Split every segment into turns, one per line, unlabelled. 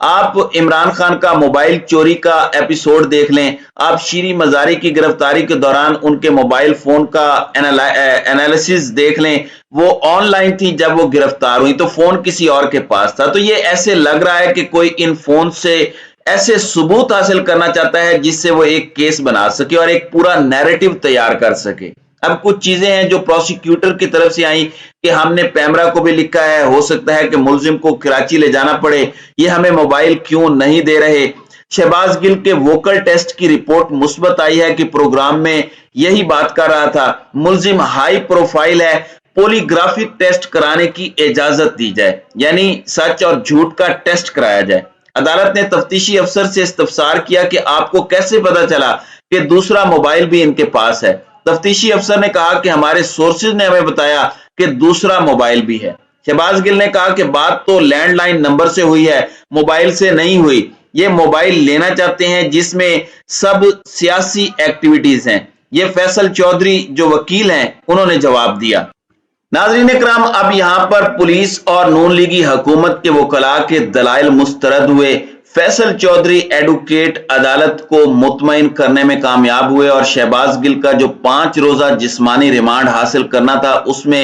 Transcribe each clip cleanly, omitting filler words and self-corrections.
آپ عمران خان کا موبائل چوری کا ایپیسوڈ دیکھ لیں، آپ شیریں مزاری کی گرفتاری کے دوران ان کے موبائل فون کا انالیسز دیکھ لیں، وہ آن لائن تھی جب وہ گرفتار ہوئی تو فون کسی اور کے پاس تھا۔ تو یہ ایسے لگ رہا ہے کہ کوئی ان فون سے ایسے ثبوت حاصل کرنا چاہتا ہے جس سے وہ ایک کیس بنا سکے اور ایک پورا نیریٹو تیار کر سکے۔ اب کچھ چیزیں ہیں جو پروسیکیوٹر کی طرف سے آئیں کہ ہم نے پیمرا کو بھی لکھا ہے، ہو سکتا ہے کہ ملزم کو کراچی لے جانا پڑے، یہ ہمیں موبائل کیوں نہیں دے رہے۔ شہباز گل کے ووکل ٹیسٹ کی رپورٹ مثبت آئی ہے کہ پروگرام میں یہی بات کر رہا تھا، ملزم ہائی پروفائل ہے، پولی گرافک ٹیسٹ کرانے کی اجازت دی جائے، یعنی سچ اور جھوٹ کا ٹیسٹ کرایا جائے۔ عدالت نے تفتیشی افسر سے استفسار کیا کہ آپ کو کیسے پتا چلا کہ دوسرا موبائل بھی ان کے پاس ہے؟ تفتیشی افسر نے کہا کہ ہمارے سورسز نے ہمیں بتایا کہ دوسرا موبائل بھی ہے۔ شہباز گل نے کہا کہ بات تو لینڈ لائن نمبر سے ہوئی ہے، موبائل سے نہیں ہوئی، یہ موبائل لینا چاہتے ہیں جس میں سب سیاسی ایکٹیویٹیز ہیں۔ یہ فیصل چودھری جو وکیل ہیں انہوں نے جواب دیا۔ ناظرین کرام، اب یہاں پر پولیس اور نون لیگی حکومت کے وکلاء کے دلائل مسترد ہوئے۔ فیصل چودھری ایڈوکیٹ عدالت کو مطمئن کرنے میں کامیاب ہوئے اور شہباز گل کا جو 5 روزہ جسمانی ریمانڈ حاصل کرنا تھا اس میں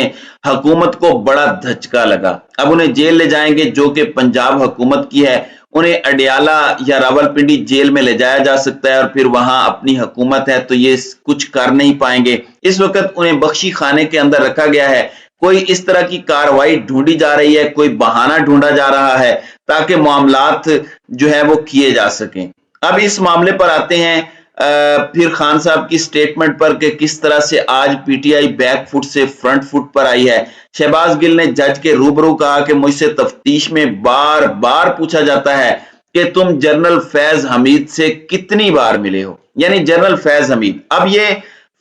حکومت کو بڑا دھچکا لگا۔ اب انہیں جیل لے جائیں گے جو کہ پنجاب حکومت کی ہے، انہیں اڈیالہ یا راولپنڈی جیل میں لے جایا جا سکتا ہے اور پھر وہاں اپنی حکومت ہے تو یہ کچھ کر نہیں پائیں گے۔ اس وقت انہیں بخشی خانے کے اندر رکھا گیا ہے، کوئی اس طرح کی کاروائی ڈھونڈی جا رہی ہے، کوئی بہانہ ڈھونڈا جا رہا ہے تاکہ معاملات جو ہے وہ کیے جا سکیں۔ اب اس معاملے پر آتے ہیں پھر خان صاحب کی سٹیٹمنٹ پر کہ کس طرح سے آج P T I back foot سے فرنٹ فٹ پر آئی ہے۔ شہباز گل نے جج کے روبرو کہا کہ مجھ سے تفتیش میں بار بار پوچھا جاتا ہے کہ تم جنرل فیض حمید سے کتنی بار ملے ہو، یعنی جنرل فیض حمید۔ اب یہ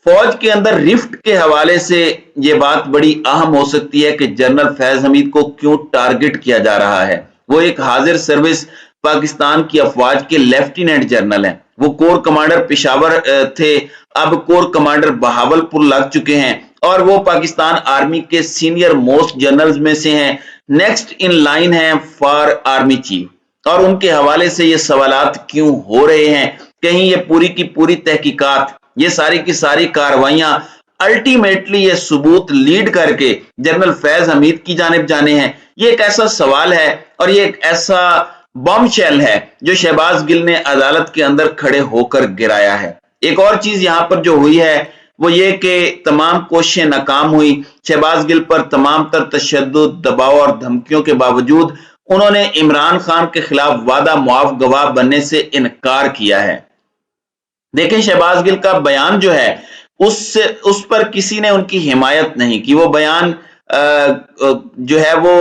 فوج کے اندر رفٹ کے حوالے سے یہ بات بڑی اہم ہو سکتی ہے کہ جنرل فیض حمید کو کیوں ٹارگٹ کیا جا رہا ہے۔ وہ ایک حاضر سروس پاکستان کی افواج کے لیفٹیننٹ جنرل ہیں، وہ کور کمانڈر پشاور تھے، اب کور کمانڈر بہاولپور لگ چکے ہیں اور وہ پاکستان آرمی کے سینئر موسٹ جنرلز میں سے ہیں، نیکسٹ ان لائن ہیں فار آرمی چیف۔ اور ان کے حوالے سے یہ سوالات کیوں ہو رہے ہیں، کہیں یہ پوری کی پوری تحقیقات، یہ ساری کی ساری کارروائیاں الٹیمیٹلی یہ ثبوت لیڈ کر کے جنرل فیض حمید کی جانب جانے ہیں؟ یہ ایک ایسا سوال ہے اور یہ ایک ایسا بم شیل ہے جو شہباز گل نے عدالت کے اندر کھڑے ہو کر گرایا ہے۔ ایک اور چیز یہاں پر جو ہوئی ہے وہ یہ کہ تمام کوششیں ناکام ہوئی۔ شہباز گل پر تمام تر تشدد، دباؤ اور دھمکیوں کے باوجود انہوں نے عمران خان کے خلاف وعدہ معاف گواہ بننے سے انکار کیا ہے۔ دیکھیں شہباز گل کا بیان جو ہے اس پر کسی نے ان کی حمایت نہیں کی۔ وہ بیان جو ہے وہ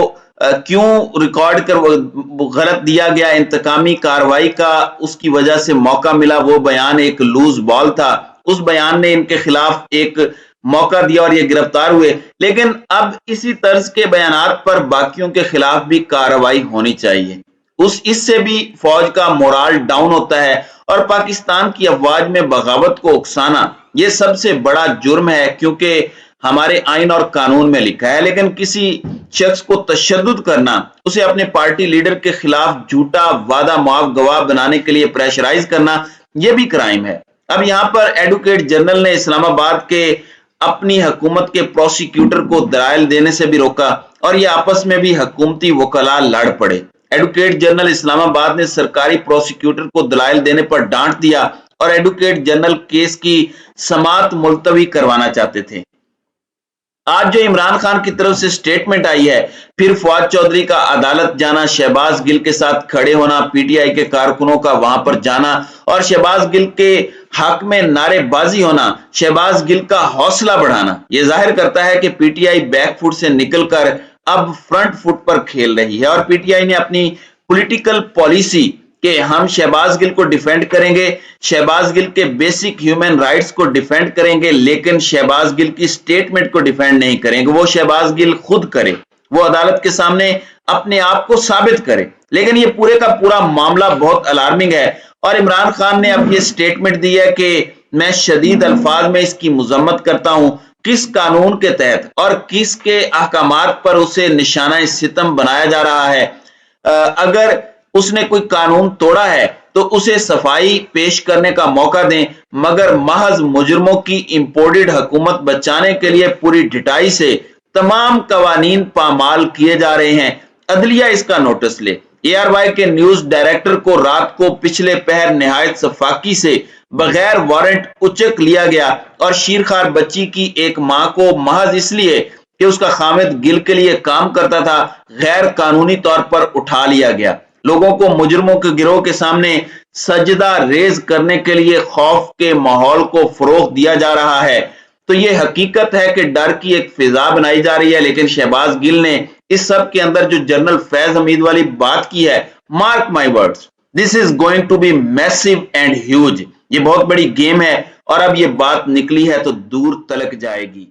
کیوں ریکارڈ کر غلط دیا گیا، انتقامی کاروائی کا اس کی وجہ سے موقع ملا، وہ بیان ایک لوز بال تھا، اس بیان نے ان کے خلاف ایک موقع دیا اور یہ گرفتار ہوئے۔ لیکن اب اسی طرز کے بیانات پر باقیوں کے خلاف بھی کاروائی ہونی چاہیے، اس سے بھی فوج کا مورال ڈاؤن ہوتا ہے اور پاکستان کی افواج میں بغاوت کو اکسانا یہ سب سے بڑا جرم ہے، کیونکہ ہمارے آئین اور قانون میں لکھا ہے۔ لیکن کسی شخص کو تشدد کرنا، اسے اپنے پارٹی لیڈر کے خلاف جھوٹا وعدہ معاف گواہ بنانے کے لیے پریشرائز کرنا، یہ بھی کرائم ہے۔ اب یہاں پر ایڈوکیٹ جنرل نے اسلام آباد کے اپنی حکومت کے پروسیکیوٹر کو دلائل دینے سے بھی روکا اور یہ آپس میں بھی حکومتی وکلاء لڑ پڑے۔ ایڈوکیٹ جنرل اسلام آباد نے سرکاری پروسیکیوٹر کو دلائل دینے پر ڈانٹ دیا اور ایڈوکیٹ جنرل کیس کی سماعت ملتوی کروانا چاہتے تھے۔ آج جو عمران خان کی طرف سے سٹیٹمنٹ آئی ہے، پھر فواد چودھری کا عدالت جانا، شہباز گل کے ساتھ کھڑے ہونا، پی ٹی آئی کے کارکنوں کا وہاں پر جانا اور شہباز گل کے حق میں نعرے بازی ہونا، شہباز گل کا حوصلہ بڑھانا، یہ ظاہر کرتا ہے کہ P T I back foot سے نکل کر اب فرنٹ فٹ پر کھیل رہی ہے اور پی ٹی آئی نے اپنی پولیٹیکل پالیسی کہ ہم شہباز گل کو ڈیفینڈ کریں گے، شہباز گل کے بیسک ہیومن رائٹس کو ڈیفینڈ کریں گے، لیکن شہباز گل کی سٹیٹمنٹ کو ڈیفینڈ نہیں کریں گے۔ وہ شہباز گل خود کرے، وہ عدالت کے سامنے اپنے آپ کو ثابت کرے۔ لیکن یہ پورے کا پورا معاملہ بہت الارمنگ ہے اور عمران خان نے اب یہ سٹیٹمنٹ دی ہے کہ میں شدید الفاظ میں اس کی مذمت کرتا ہوں، کس قانون کے تحت اور کس کے احکامات پر اسے نشانہ ستم بنایا جا رہا ہے۔ اگر اس نے کوئی قانون توڑا ہے تو اسے صفائی پیش کرنے کا موقع دیں، مگر محض مجرموں کی امپورٹڈ حکومت بچانے کے لیے پوری ڈٹائی سے تمام قوانین پامال کیے جا رہے ہیں۔ عدلیہ اس کا نوٹس لے۔ اے آر وائی کے نیوز ڈائریکٹر کو رات کو پچھلے پہر نہایت شفاقی سے بغیر وارنٹ اچک لیا گیا اور شیرخوار بچی کی ایک ماں کو محض اس لیے کہ اس کا خامد گل کے لیے کام کرتا تھا غیر قانونی طور پر اٹھا لیا گیا۔ لوگوں کو مجرموں کے گروہ کے سامنے سجدہ ریز کرنے کے لیے خوف کے ماحول کو فروغ دیا جا رہا ہے۔ تو یہ حقیقت ہے کہ ڈر کی ایک فضا بنائی جا رہی ہے، لیکن شہباز گل نے اس سب کے اندر جو جنرل فیض حمید والی بات کی ہے، mark my words, this is going to be massive and huge, یہ بہت بڑی گیم ہے اور اب یہ بات نکلی ہے تو دور تلک جائے گی۔